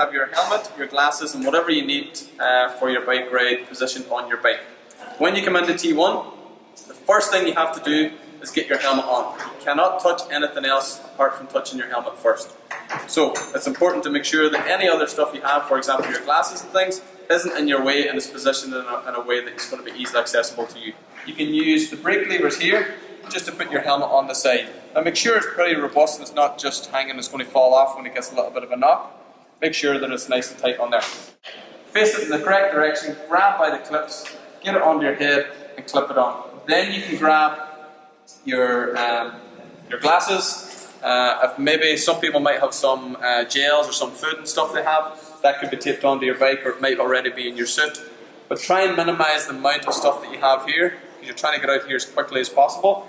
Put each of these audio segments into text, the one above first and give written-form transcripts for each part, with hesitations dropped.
have your helmet, your glasses and whatever you need for your bike ride positioned on your bike. When you come into T1, the first thing you have to do is get your helmet on. You cannot touch anything else apart from touching your helmet first. So it's important to make sure that any other stuff you have, for example your glasses and things, isn't in your way and is positioned in a way that it's going to be easily accessible to you. You can use the brake levers here just to put your helmet on the side. Now make sure it's pretty robust and it's not just hanging, it's going to fall off when it gets a little bit of a knock. Make sure that it's nice and tight on there. Face it in the correct direction, grab by the clips, get it onto your head and clip it on. Then you can grab your glasses. If maybe some people might have some gels or some food and stuff they have, that could be taped onto your bike, or it might already be in your suit. But try and minimize the amount of stuff that you have here, because you're trying to get out here as quickly as possible.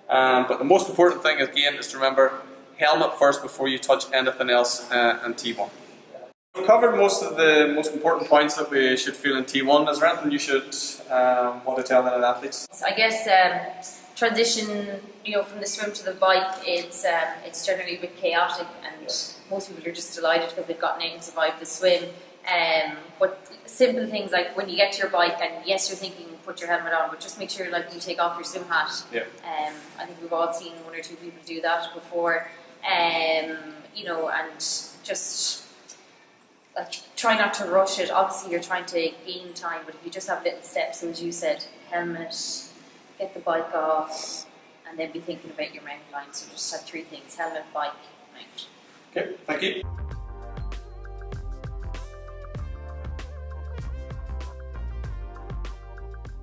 But the most important thing again is to remember helmet first before you touch anything else in T1. We've covered most of the most important points that we should feel in T1. Is there anything you should want to tell the athletes? I guess transition, from the swim to the bike, it's generally a bit chaotic, and most people are just delighted because they've gotten out and survived the swim. But simple things like when you get to your bike, and yes, you're thinking put your helmet on, but just make sure you take off your swim hat. Yeah. I think we've all seen one or two people do that before. And just try not to rush it. Obviously, you're trying to gain time, but if you just have little steps, so as you said, helmet, get the bike off, and then be thinking about your mount line. So just have three things: helmet, bike, mount. Okay, thank you.